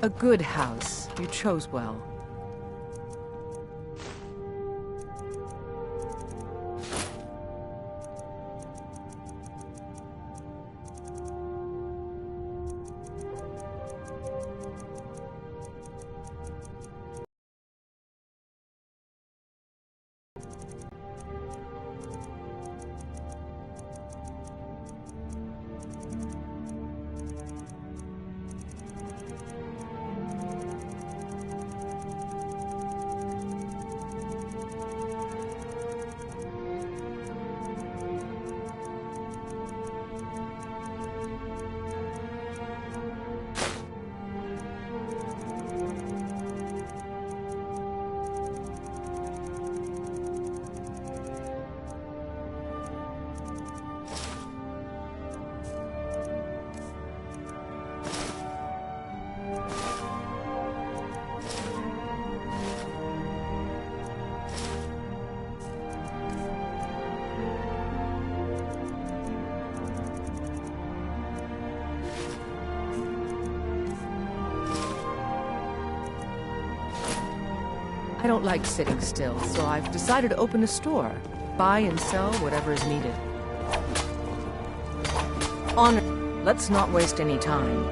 A good house. You chose well. I don't like sitting still, so I've decided to open a store. Buy and sell whatever is needed. Let's not waste any time.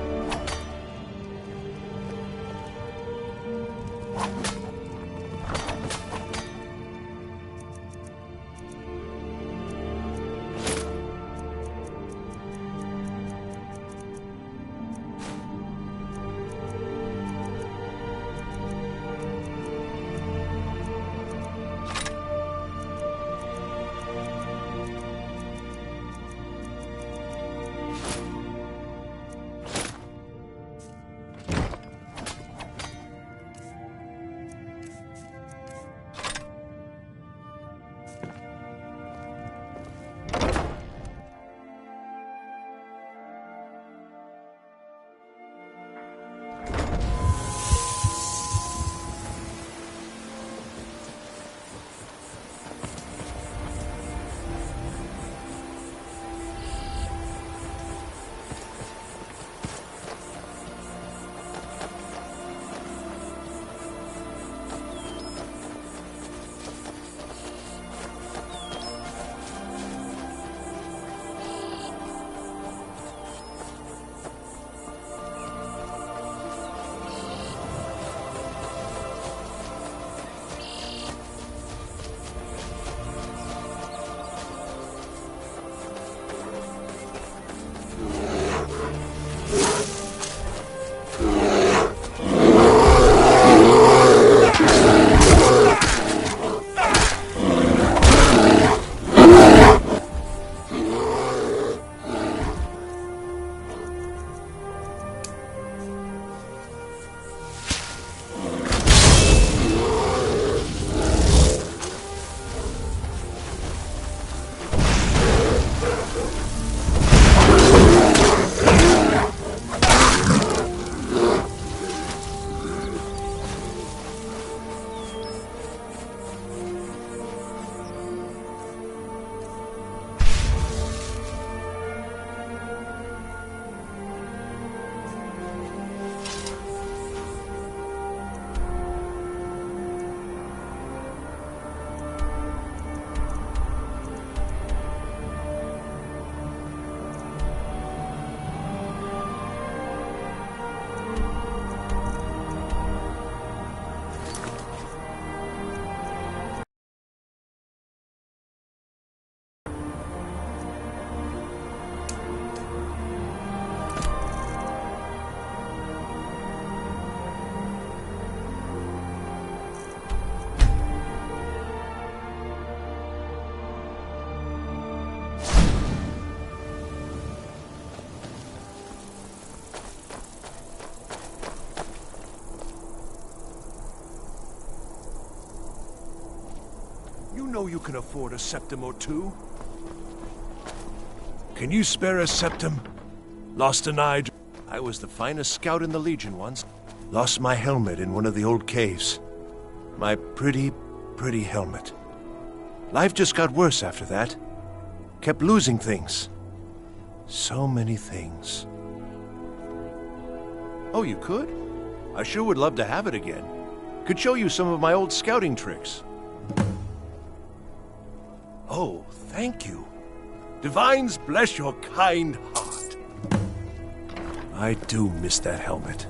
You know you can afford a septim or two. Can you spare a septim? Lost an eye. I was the finest scout in the Legion once. Lost my helmet in one of the old caves. My pretty, pretty helmet. Life just got worse after that. Kept losing things. So many things. Oh, you could? I sure would love to have it again. Could show you some of my old scouting tricks. Oh, thank you. Divines bless your kind heart. I do miss that helmet.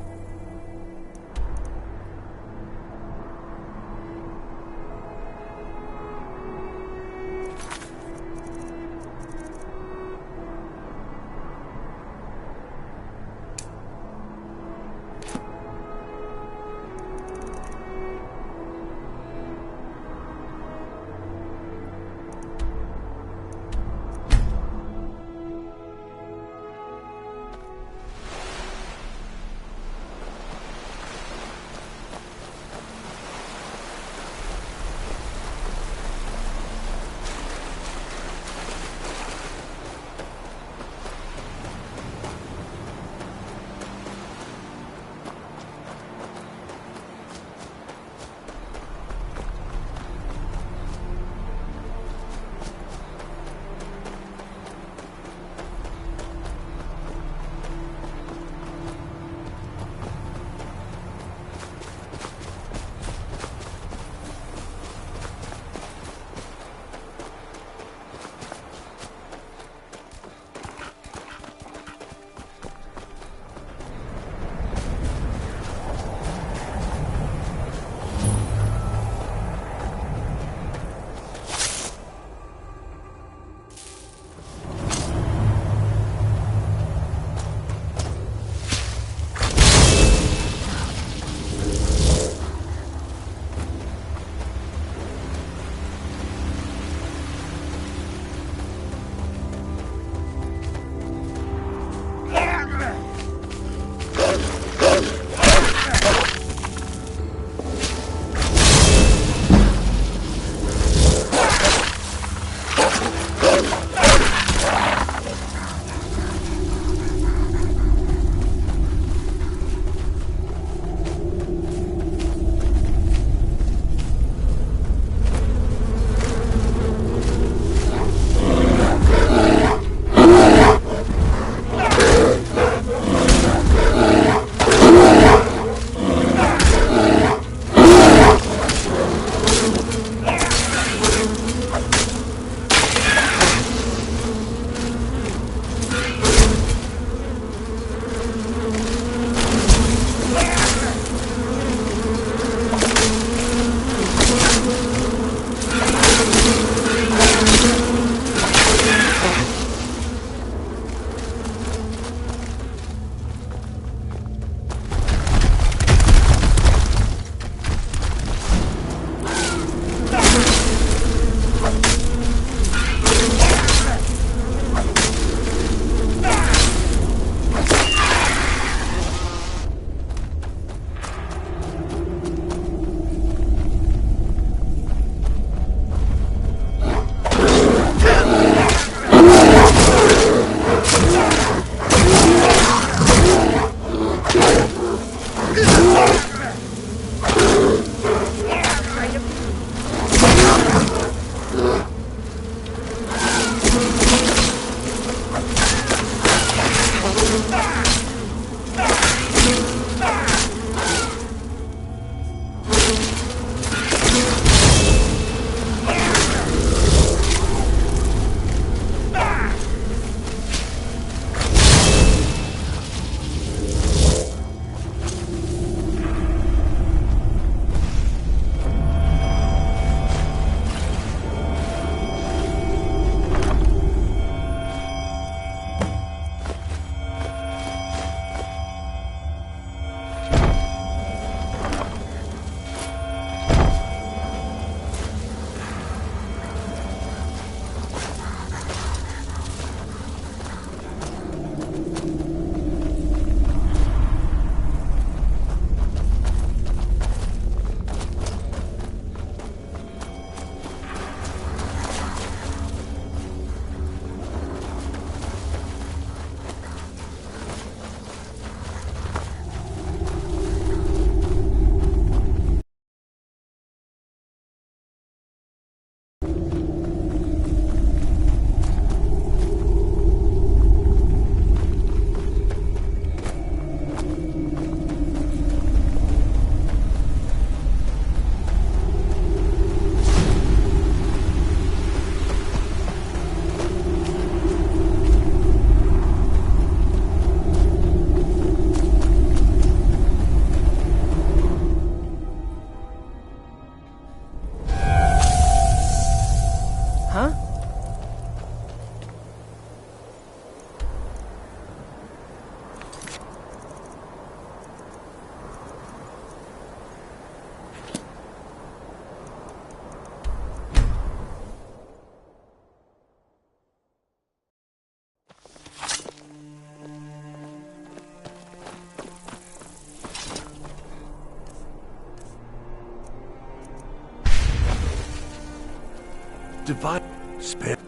divine... Spit.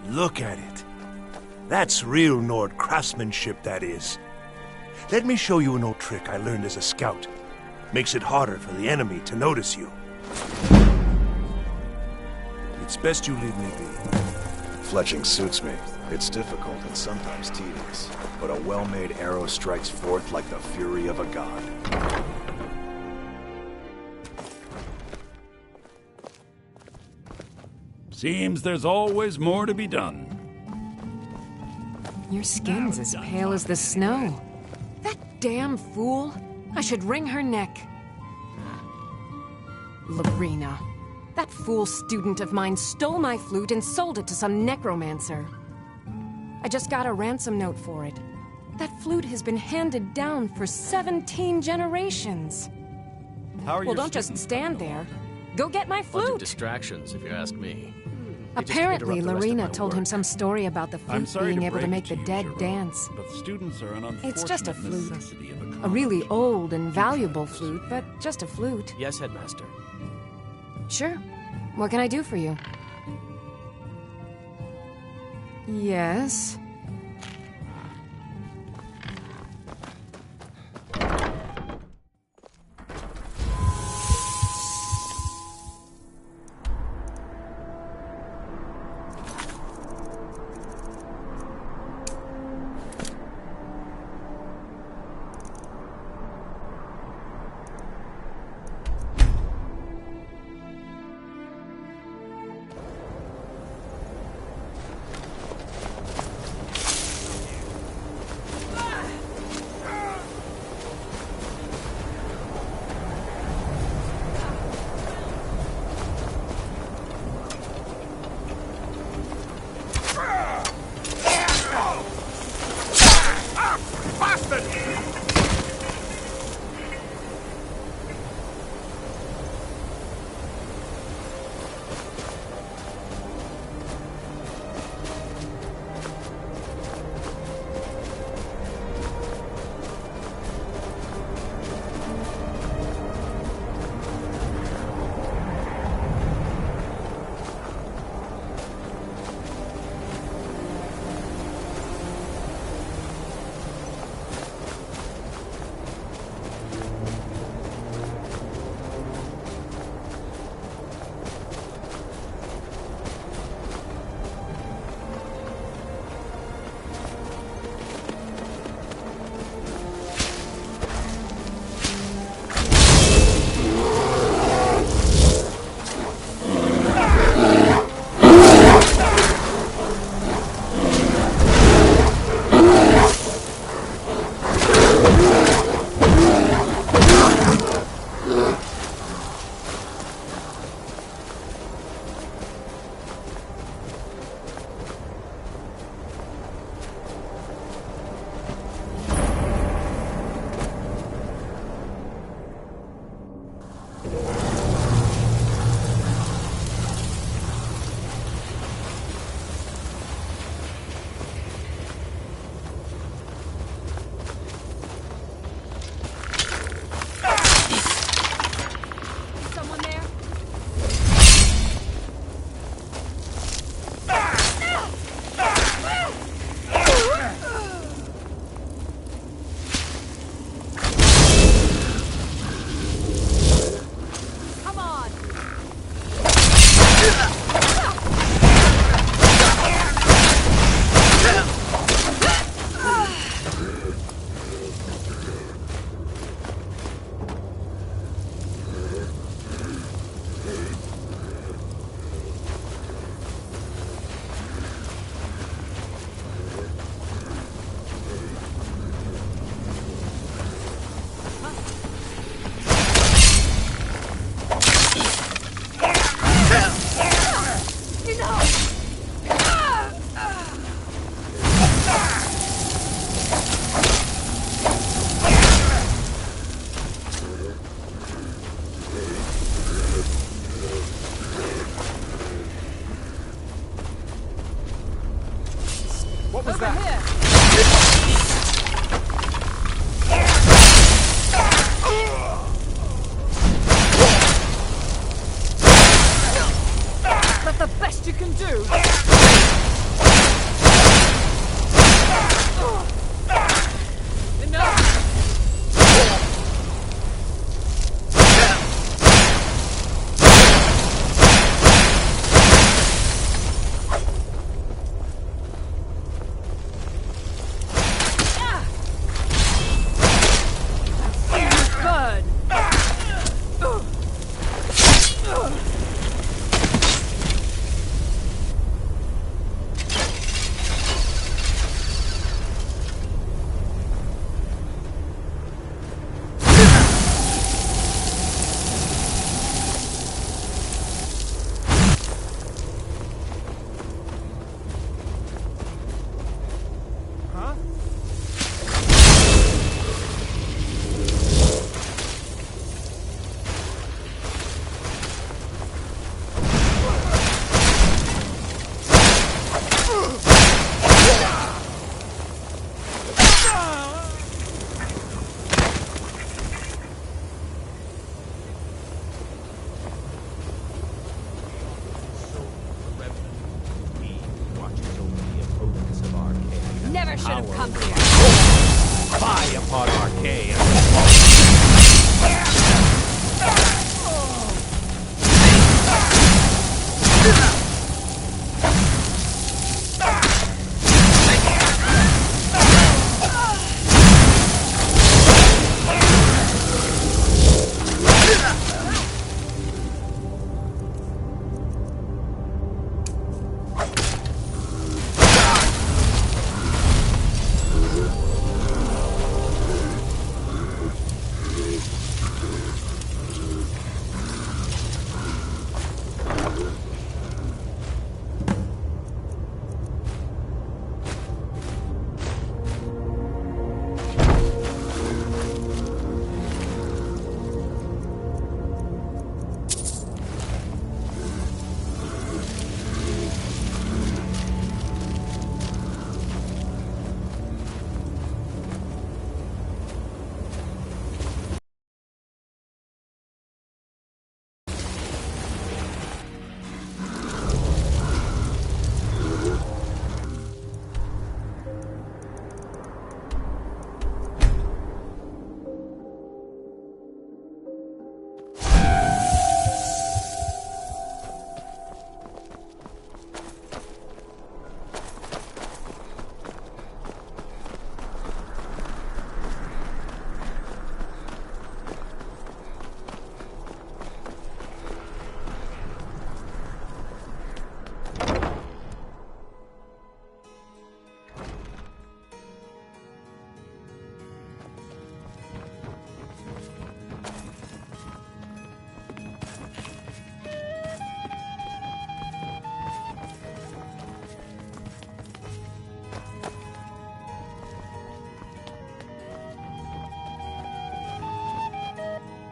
Look at it. That's real Nord craftsmanship, that is. Let me show you an old trick I learned as a scout. Makes it harder for the enemy to notice you. It's best you leave me be. Fletching suits me. It's difficult and sometimes tedious, but a well-made arrow strikes forth like the fury of a god. Seems there's always more to be done. Your skin's as pale as the snow. That damn fool! I should wring her neck. Lorena. That fool student of mine stole my flute and sold it to some necromancer. I just got a ransom note for it. That flute has been handed down for 17 generations. How are Well, don't just stand there. Go get my Bunch of flute! distractions, if you ask me. They just Apparently, interrupt the rest of Lorena my told work. him some story about the I'm flute sorry being to able to break make it the to you, dead Jerome, dance. but students are an It's just a unfortunate flute. necessity of the A really old and valuable flute, but just a flute. Yes, Headmaster. Sure. What can I do for you? Yes. was that? That's the best you can I should have come here. Fie upon Arcane!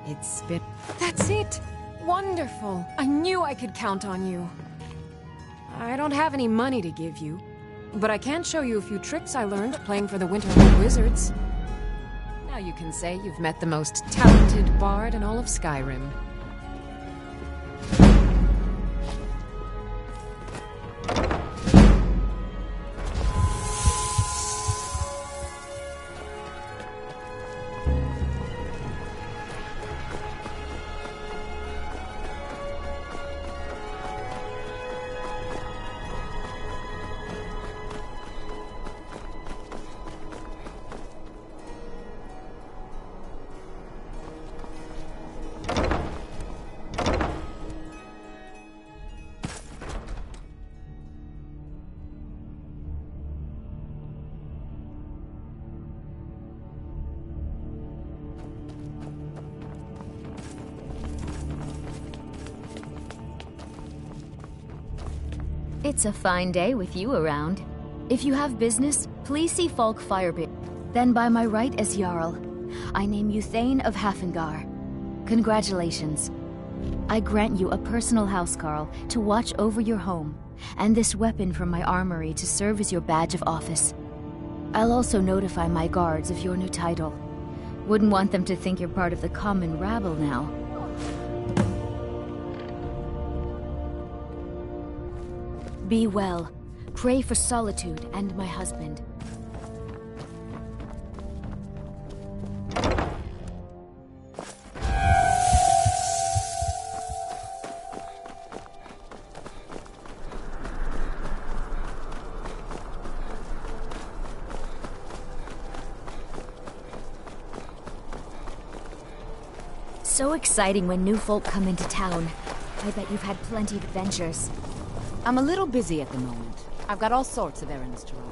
It's been... That's it! Wonderful! I knew I could count on you. I don't have any money to give you, but I can show you a few tricks I learned playing for the Winterhold Wizards. Now you can say you've met the most talented bard in all of Skyrim. It's a fine day with you around. If you have business, please see Falk Firebeard. Then by my right as Jarl, I name you Thane of Hafengar. Congratulations. I grant you a personal housecarl to watch over your home, and this weapon from my armory to serve as your badge of office. I'll also notify my guards of your new title. Wouldn't want them to think you're part of the common rabble now. Be well. Pray for Solitude and my husband. So exciting when new folk come into town. I bet you've had plenty of adventures. I'm a little busy at the moment. I've got all sorts of errands to run.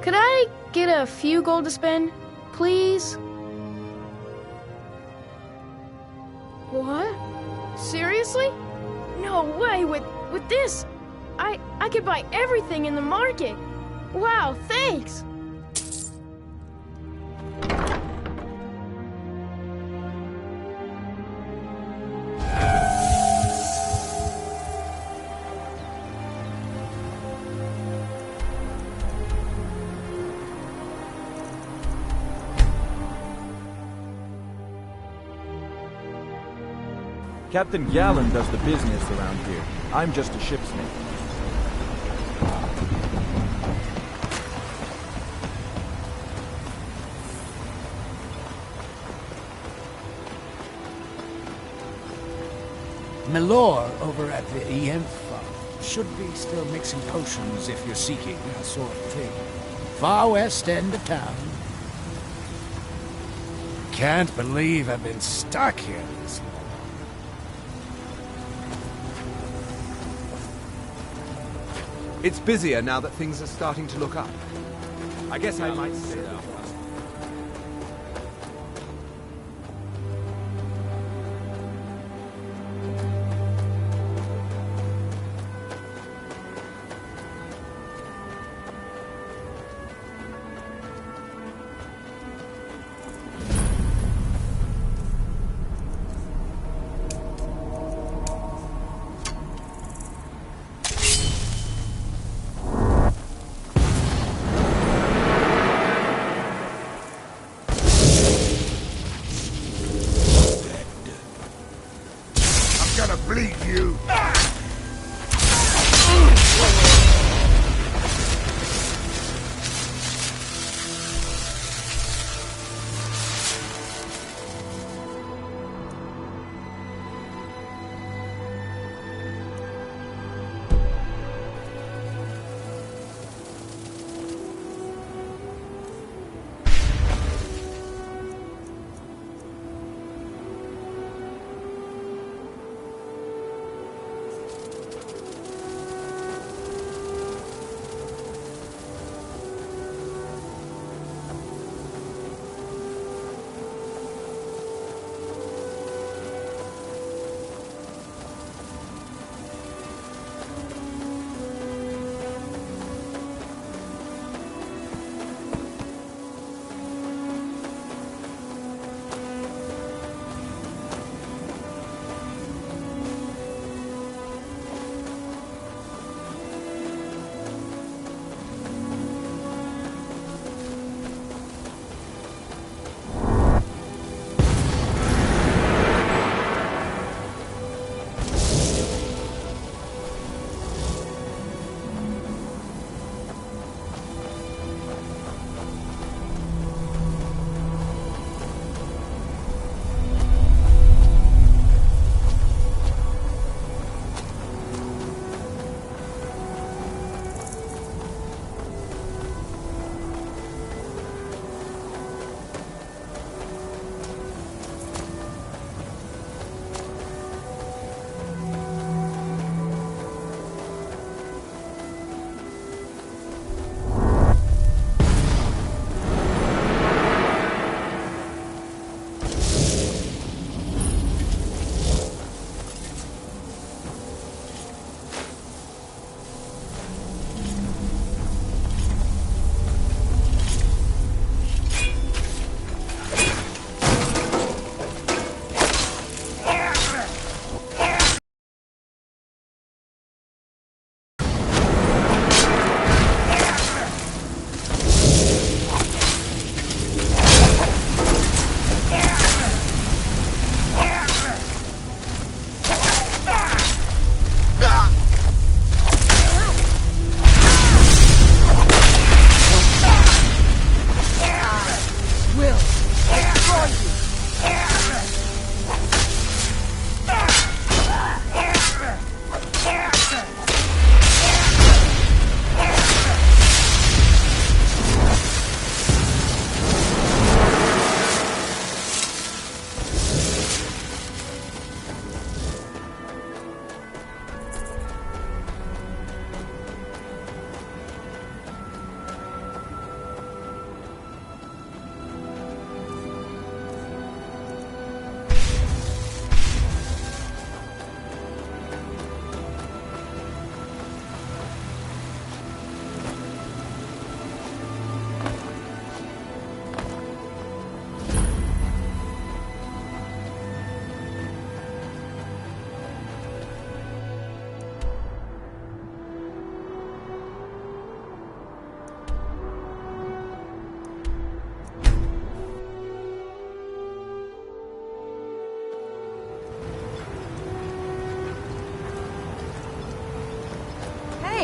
Could I get a few gold to spend, please? What? Seriously? No way, with this, I could buy everything in the market. Wow, thanks! Captain Gallen does the business around here. I'm just a shipsmith. Milor over at the Ienth Farm should be still mixing potions if you're seeking that sort of thing. Far west end of town. Can't believe I've been stuck here this long. It's busier now that things are starting to look up. I guess I might say that.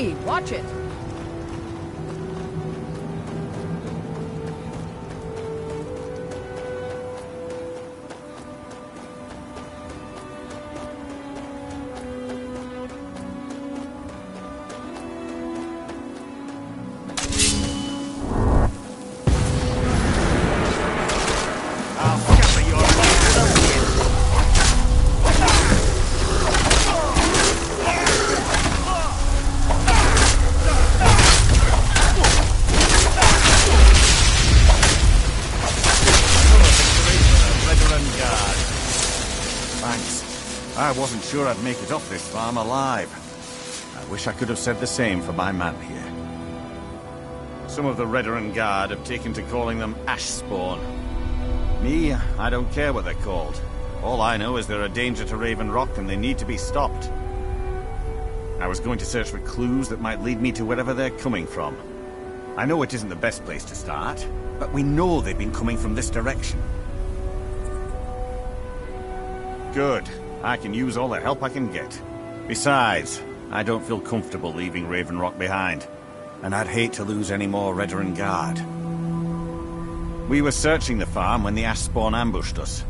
Hey, watch it! I wasn't sure I'd make it off this farm alive. I wish I could have said the same for my man here. Some of the Redoran Guard have taken to calling them Ash Spawn. Me, I don't care what they're called. All I know is they're a danger to Raven Rock and they need to be stopped. I was going to search for clues that might lead me to wherever they're coming from. I know it isn't the best place to start, but we know they've been coming from this direction. Good. I can use all the help I can get. Besides, I don't feel comfortable leaving Raven Rock behind, and I'd hate to lose any more Redoran Guard. We were searching the farm when the Ash Spawn ambushed us.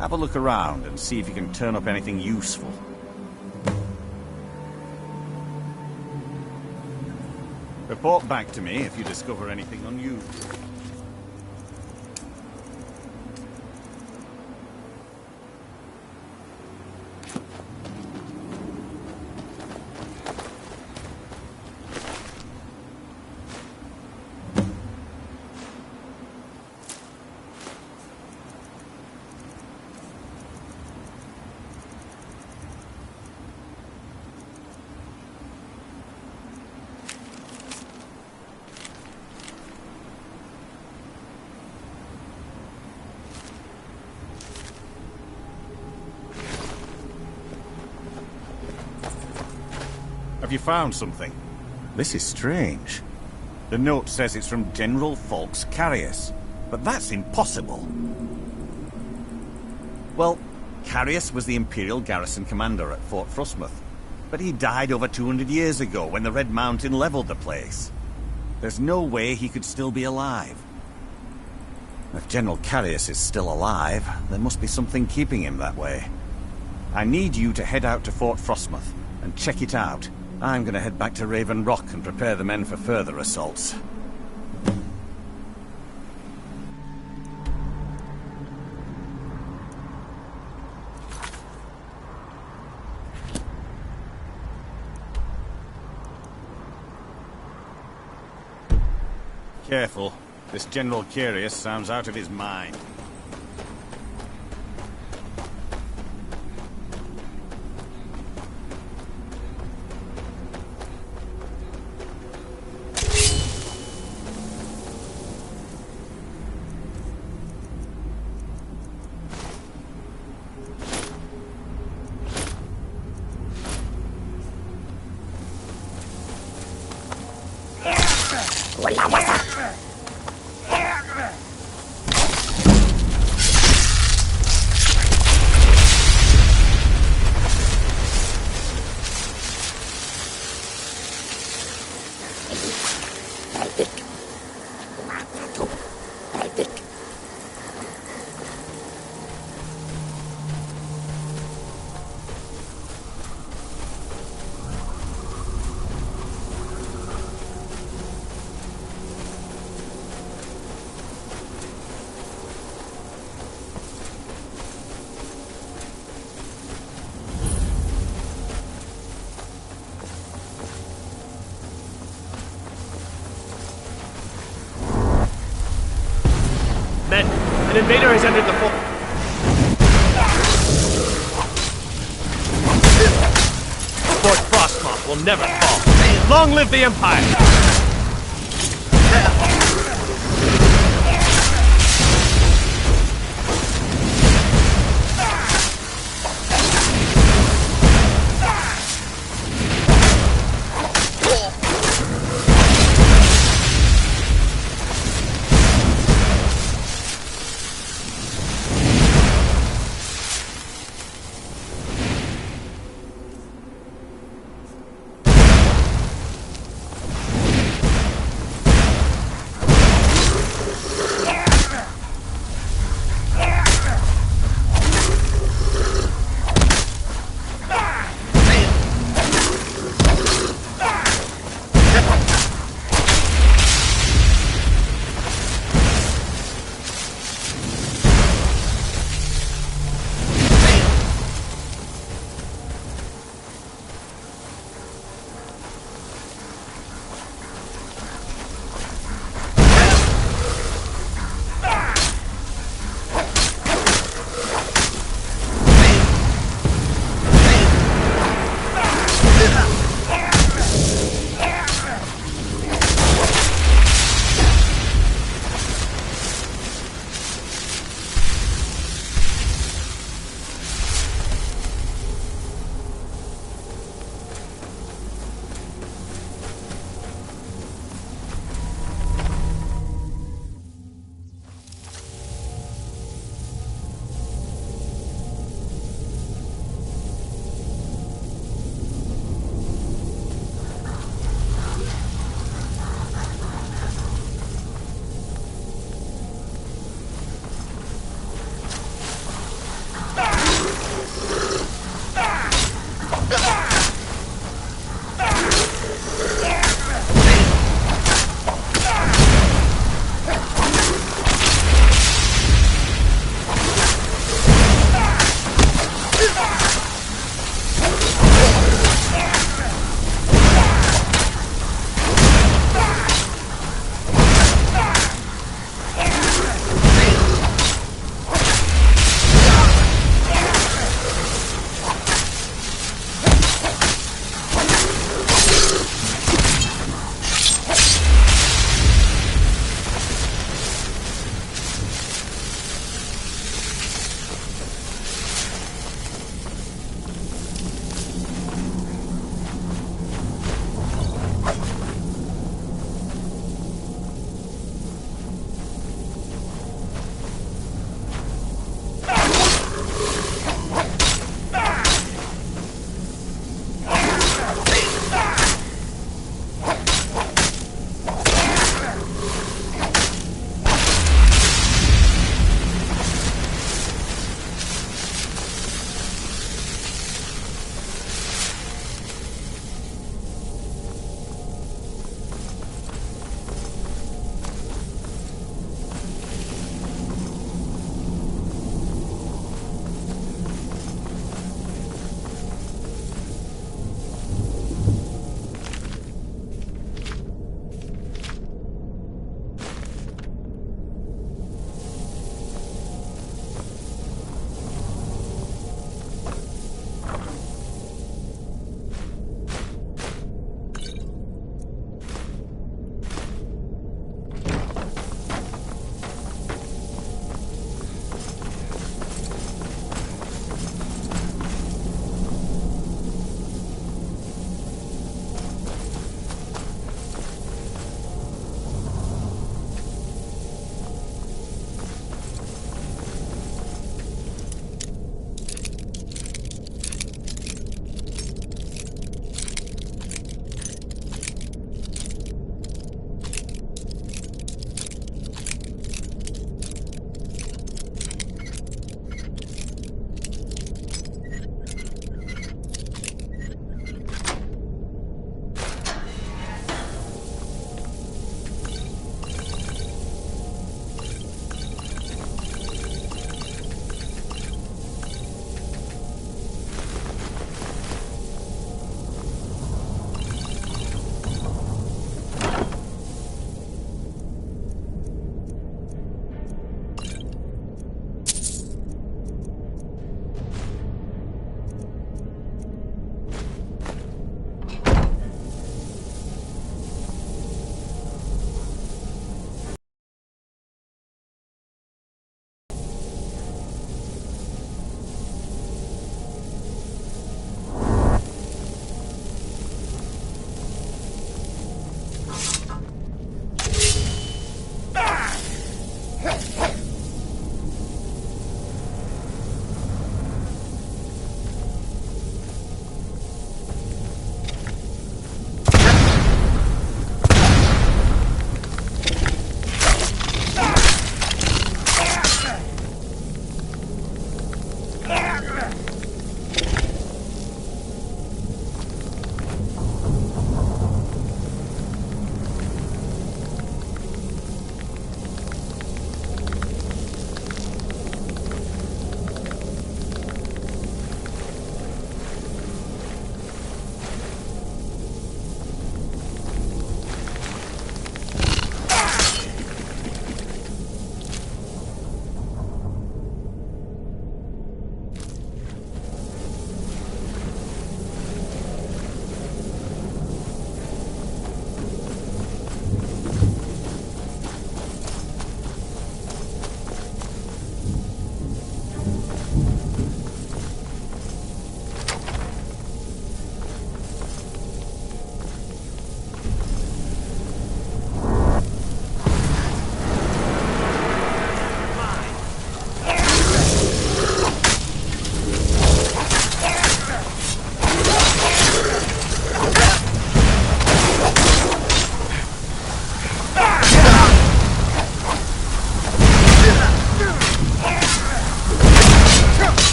Have a look around and see if you can turn up anything useful. Report back to me if you discover anything unusual. Have you found something? This is strange. The note says it's from General Falk's Carius, but that's impossible. Well, Carius was the Imperial garrison commander at Fort Frostmoth, but he died over 200 years ago when the Red Mountain leveled the place. There's no way he could still be alive. If General Carius is still alive, there must be something keeping him that way. I need you to head out to Fort Frostmoth and check it out. I'm gonna head back to Raven Rock and prepare the men for further assaults. Careful. This General Carius sounds out of his mind. Men, an invader has entered the fort. Fort Frostmoth will never fall. Long live the Empire!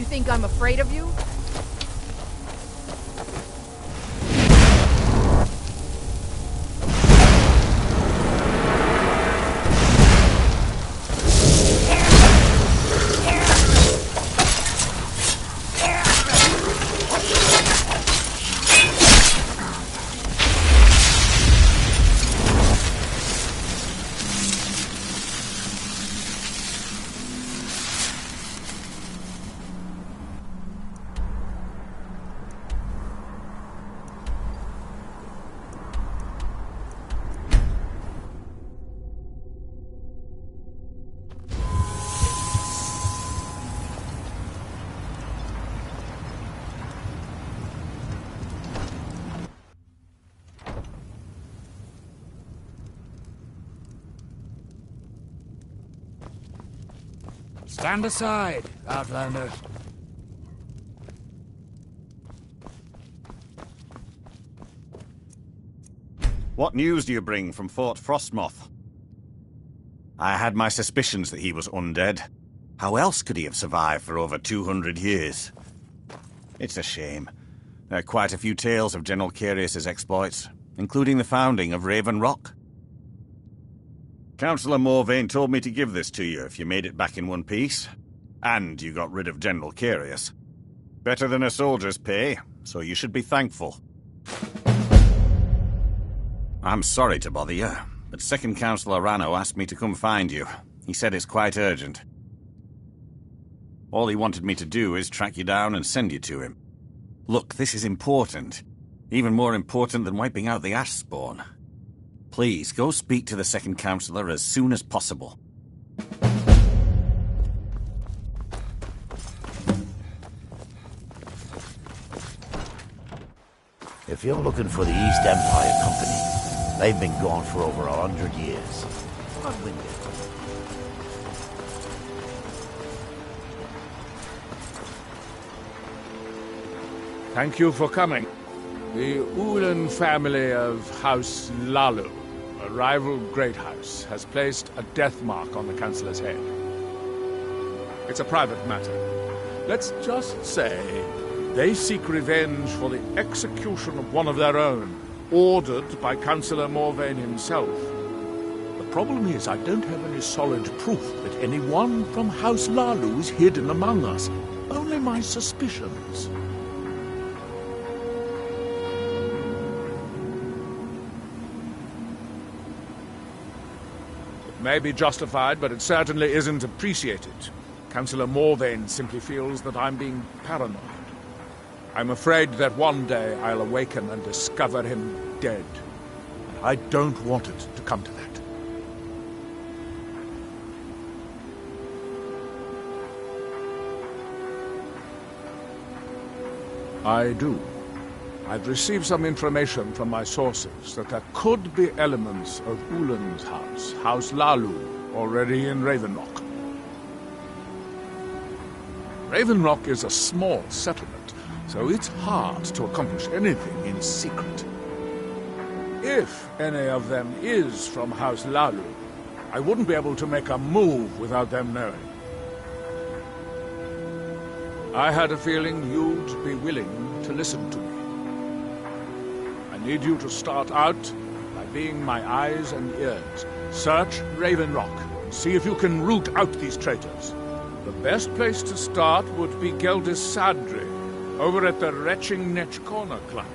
Think I'm afraid of you? Stand aside, Outlander. What news do you bring from Fort Frostmoth? I had my suspicions that he was undead. How else could he have survived for over 200 years? It's a shame. There are quite a few tales of General Carius's exploits, including the founding of Raven Rock. Councillor Morvayn told me to give this to you if you made it back in one piece. And you got rid of General Carius. Better than a soldier's pay, so you should be thankful. I'm sorry to bother you, but Second Councillor Rano asked me to come find you. He said it's quite urgent. All he wanted me to do is track you down and send you to him. Look, this is important. Even more important than wiping out the Ash Spawn. Please, go speak to the Second Councillor as soon as possible. If you're looking for the East Empire Company, they've been gone for over 100 years. Thank you for coming. The Ulan family of House Lalu, a rival great house, has placed a death mark on the Councillor's head. It's a private matter. Let's just say they seek revenge for the execution of one of their own, ordered by Councillor Morvayn himself. The problem is I don't have any solid proof that anyone from House Lalu is hidden among us. Only my suspicions. May be justified, but it certainly isn't appreciated. Councillor Morvayn simply feels that I'm being paranoid. I'm afraid that one day I'll awaken and discover him dead. I don't want it to come to that. I do. I've received some information from my sources that there could be elements of Ulan's house, House Lalu, already in Raven Rock. Raven Rock is a small settlement, so it's hard to accomplish anything in secret. If any of them is from House Lalu, I wouldn't be able to make a move without them knowing. I had a feeling you'd be willing to listen to me. I need you to start out by being my eyes and ears. Search Raven Rock and see if you can root out these traitors. The best place to start would be Geldis Sadri, over at the Retching Netch Corner Club.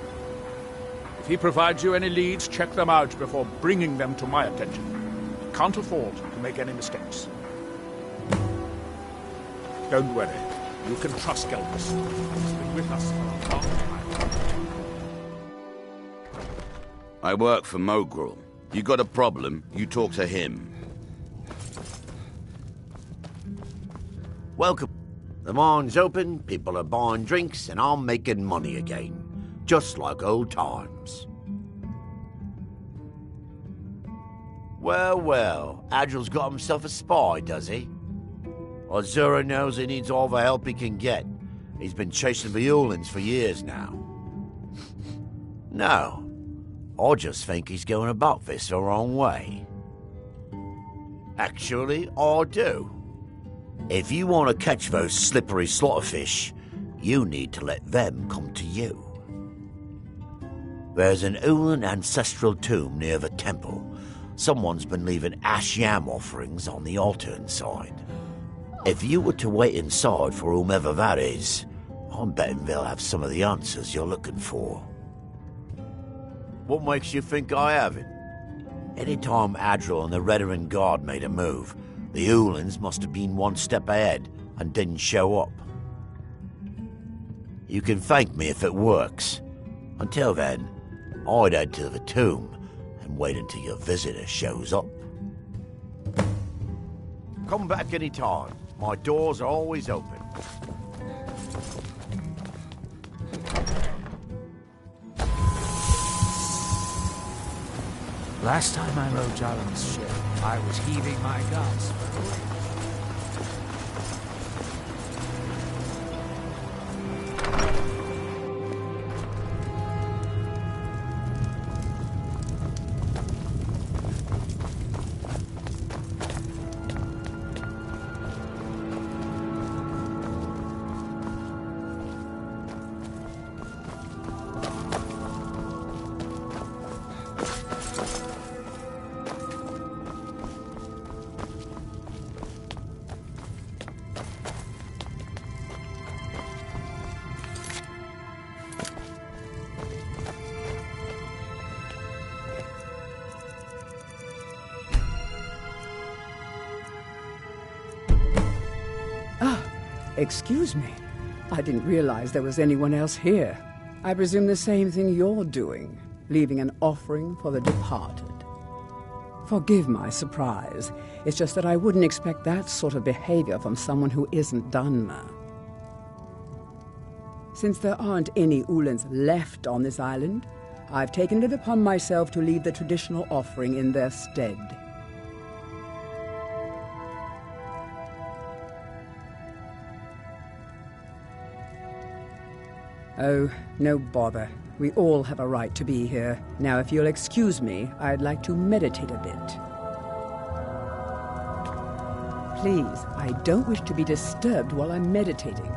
If he provides you any leads, check them out before bringing them to my attention. I can't afford to make any mistakes. Don't worry. You can trust Geldis. He's been with us for a long time. I work for Mogrel. You got a problem, you talk to him. Welcome. The mine's open, people are buying drinks, and I'm making money again. Just like old times. Well, well, Adril's got himself a spy, does he? Azura knows he needs all the help he can get. He's been chasing the Ulans for years now. No, I just think he's going about this the wrong way. Actually, I do. If you want to catch those slippery slaughterfish, you need to let them come to you. There's an Ulan ancestral tomb near the temple. Someone's been leaving ash yam offerings on the altar inside. If you were to wait inside for whomever that is, I'm betting they'll have some of the answers you're looking for. What makes you think I haven't? Anytime Adril and the Redoran Guard made a move, the Ulans must have been one step ahead and didn't show up. You can thank me if it works. Until then, I'd head to the tomb and wait until your visitor shows up. Come back any time. My doors are always open. Last time I rode Jalen's ship, I was heaving my guts for the wind. Excuse me. I didn't realize there was anyone else here. I presume the same thing you're doing, leaving an offering for the departed. Forgive my surprise. It's just that I wouldn't expect that sort of behavior from someone who isn't Dunmer. Since there aren't any Ulans left on this island, I've taken it upon myself to leave the traditional offering in their stead. Oh, no bother. We all have a right to be here. Now, if you'll excuse me, I'd like to meditate a bit. Please, I don't wish to be disturbed while I'm meditating.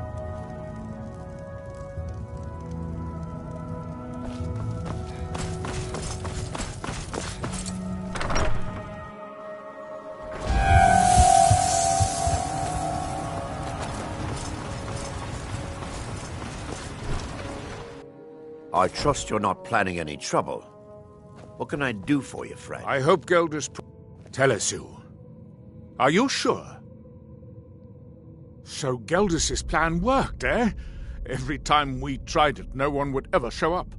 I trust you're not planning any trouble. What can I do for you, friend? I hope Gelders... Telesu. Are you sure? So Gelders' plan worked, eh? Every time we tried it, no one would ever show up.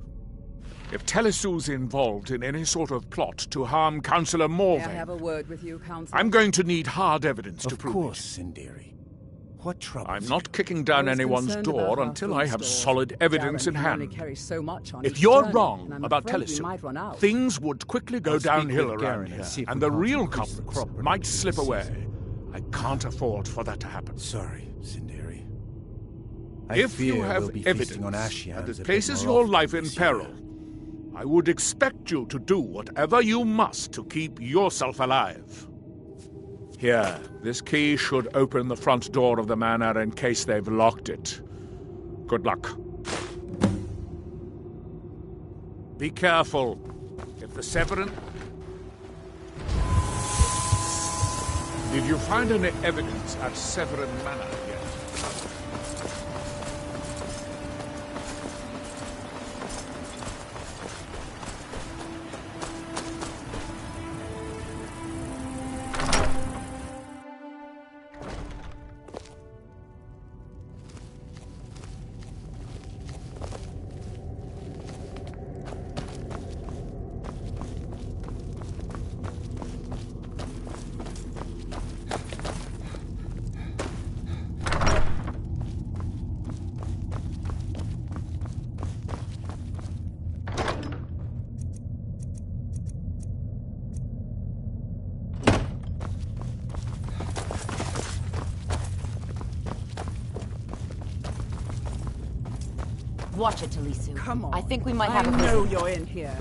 If Telesu's involved in any sort of plot to harm Councillor Morvain... May I have a word with you, Councillor? I'm going to need hard evidence to prove it. Of course, Sindiri. What trouble? I'm not kicking down anyone's door until I have solid evidence in hand. If you're wrong about Telesu, things would quickly go downhill around here, and the real culprits might slip away. I can't afford for that to happen. Sorry, Sindiri. If you have evidence that it places your life in peril, I would expect you to do whatever you must to keep yourself alive. Here, this key should open the front door of the manor in case they've locked it. Good luck. Be careful. If the Severin... Did you find any evidence at Severin Manor yet? Watch it, Talisu. Come on. I think we might have a I know visitor. you're in here.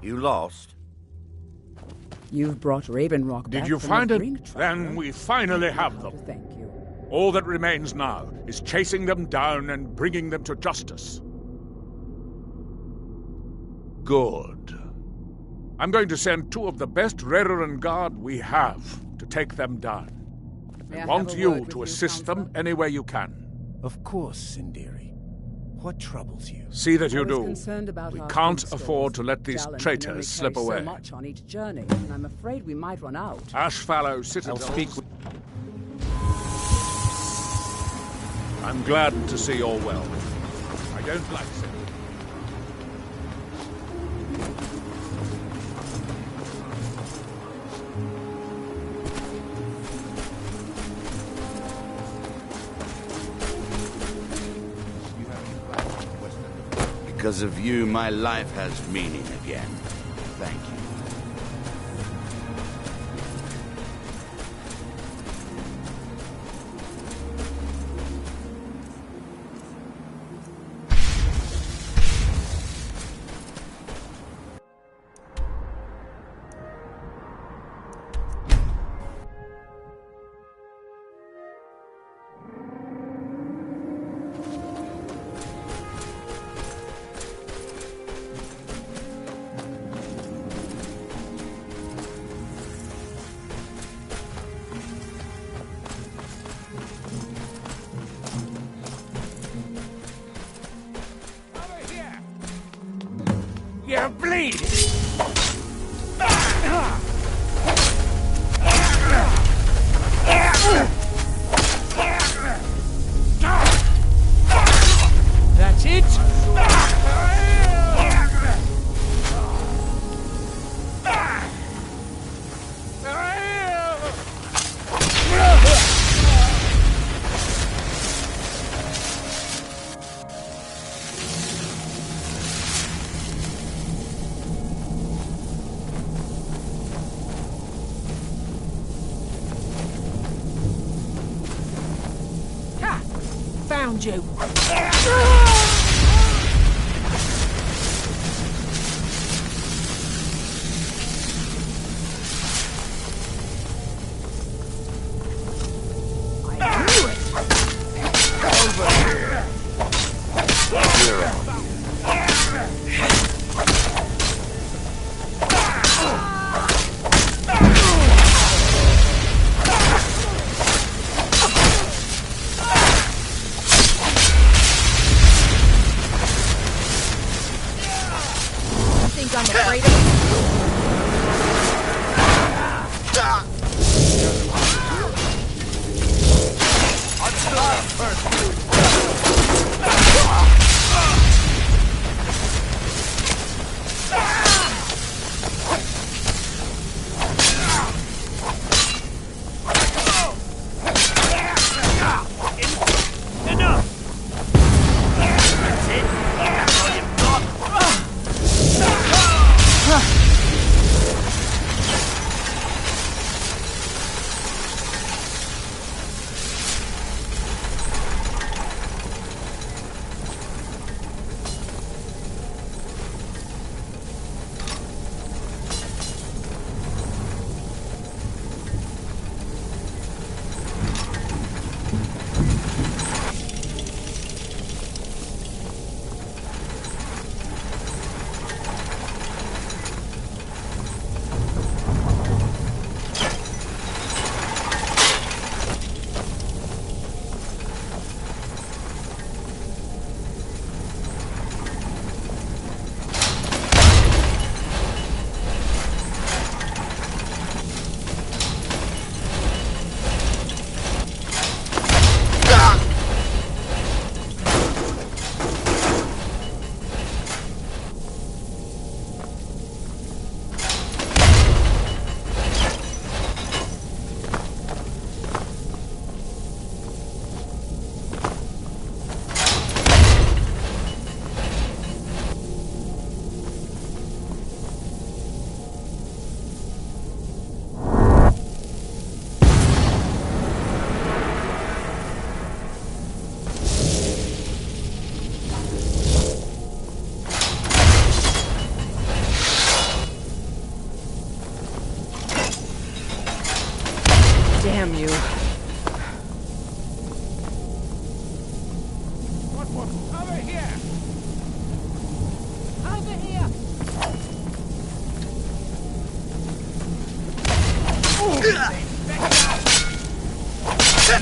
You lost? You've brought Raven Rock back. Did you from find the it? brink tracker. Then we finally have them. Thank you. All that remains now is chasing them down and bringing them to justice. Good. I'm going to send two of the best Redoran Guard we have to take them down. I want you to assist them any way you can. Of course, Sindiri. What troubles you? See that you do. We can't afford to let these traitors slip away. So much on each journey, and I'm afraid we might run out. Ashfallow Citadel. I'll speak with... I'm glad to see you're well. I don't like it. You have... Because of you, my life has meaning again. Thank you. You're bleeding! That's it? Found you. I knew it. Over here. I'm afraid of it. Damn you. Over here! Over here!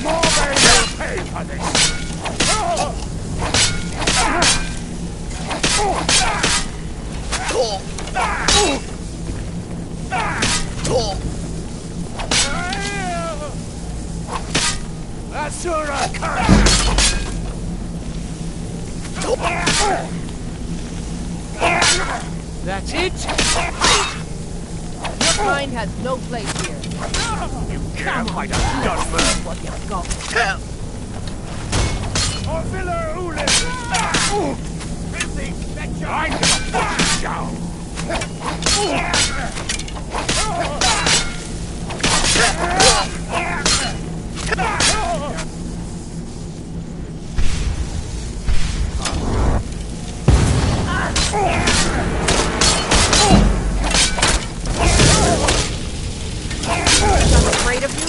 More than you'll pay for this! Asura That's it? Your kind has no place here. You can't fight a gunman! What you've got. Or Villa Ulis! Busy, Afraid of you?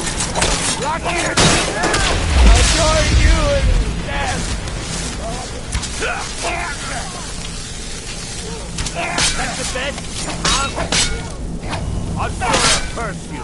Rocket! I'll join you in death! That's the bed. I'm gonna curse you.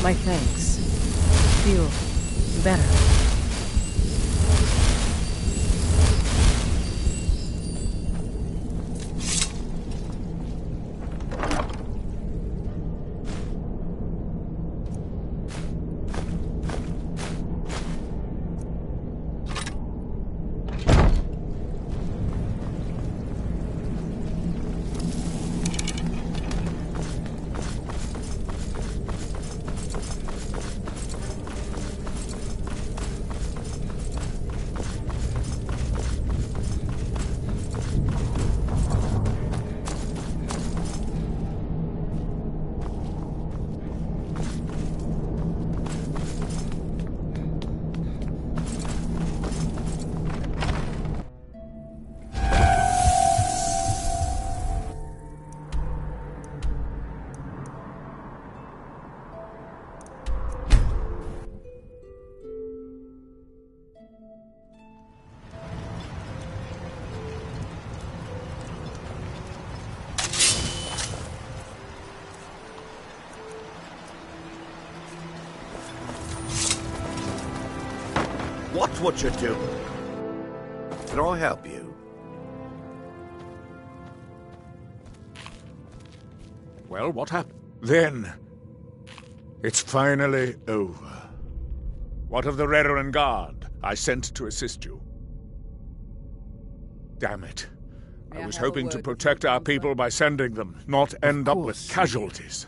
My thanks. Feel better. Watch what you're doing. Can I help you? Well, what happened? Then, it's finally over. What of the Redoran Guard I sent to assist you? Damn it. I was hoping to protect our people by sending them, not end up with casualties.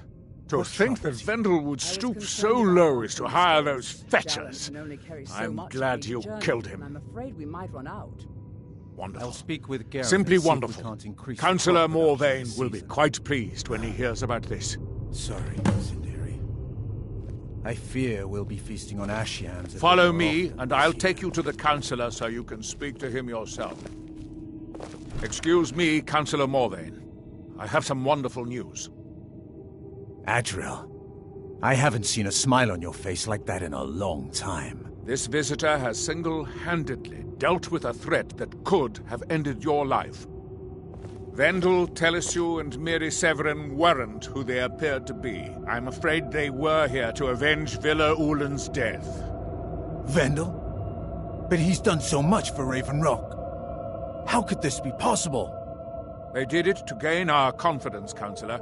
To think that Vendel would stoop so low as to hire those fetchers. I'm glad you killed him. I'm afraid we might run out. Wonderful. I'll speak with Garrett. Simply and see if we wonderful. can't increase Councillor the profit after Morvain this will be season. quite pleased when he hears about this. Sorry, Sinderi. I fear we'll be feasting on ash yams. Follow me, and I'll take you to the Councillor so you can speak to him yourself. Excuse me, Councillor Morvain. I have some wonderful news. Adril, I haven't seen a smile on your face like that in a long time. This visitor has single-handedly dealt with a threat that could have ended your life. Vendel, Telesue, and Miri Severin weren't who they appeared to be. I'm afraid they were here to avenge Villa Ulan's death. Vendel? But he's done so much for Raven Rock. How could this be possible? They did it to gain our confidence, Councillor.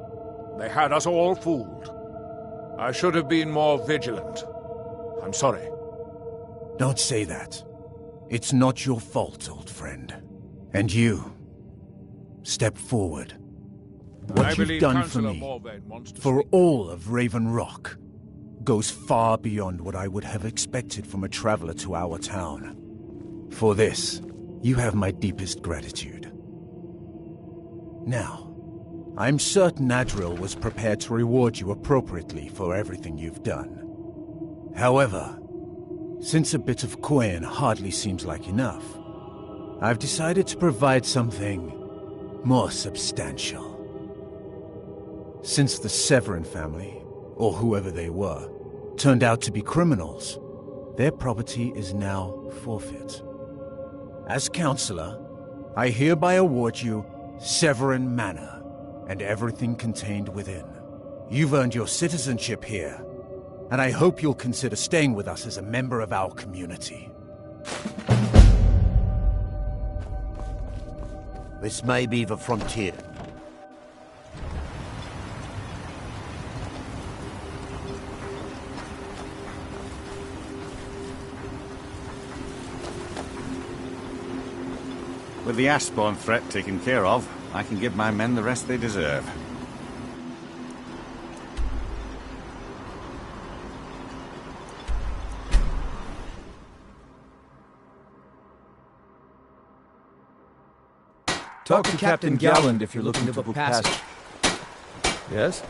They had us all fooled. I should have been more vigilant. I'm sorry. Don't say that. It's not your fault, old friend. And you, step forward. What you've done for me, for all of Raven Rock, goes far beyond what I would have expected from a traveler to our town. For this, you have my deepest gratitude. Now, I'm certain Adril was prepared to reward you appropriately for everything you've done. However, since a bit of coin hardly seems like enough, I've decided to provide something more substantial. Since the Severin family, or whoever they were, turned out to be criminals, their property is now forfeit. As Counselor, I hereby award you Severin Manor, and everything contained within. You've earned your citizenship here, and I hope you'll consider staying with us as a member of our community. This may be the frontier. With the Ashbourne threat taken care of, I can give my men the rest they deserve. Talk to Captain Galland if you're looking to book passage. Yes?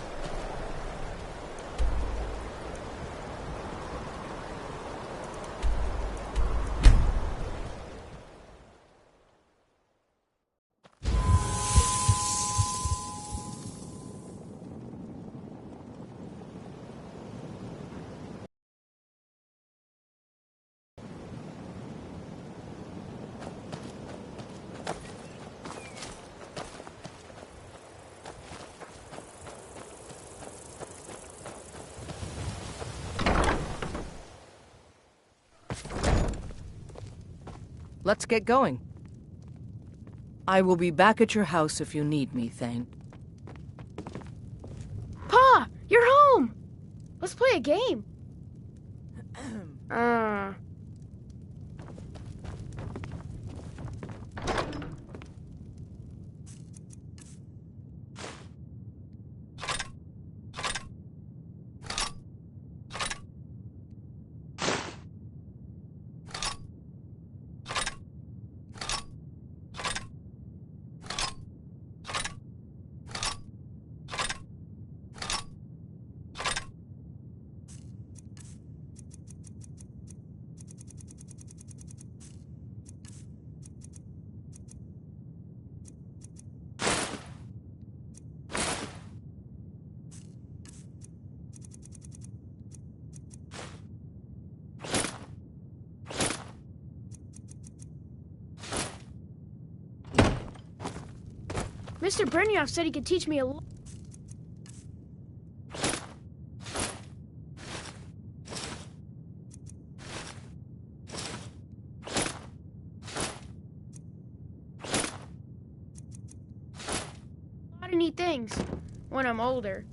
Let's get going. I will be back at your house if you need me, Thane. Pa! You're home! Let's play a game. Mr. Brynjolf said he could teach me a lot. A lot of neat things when I'm older.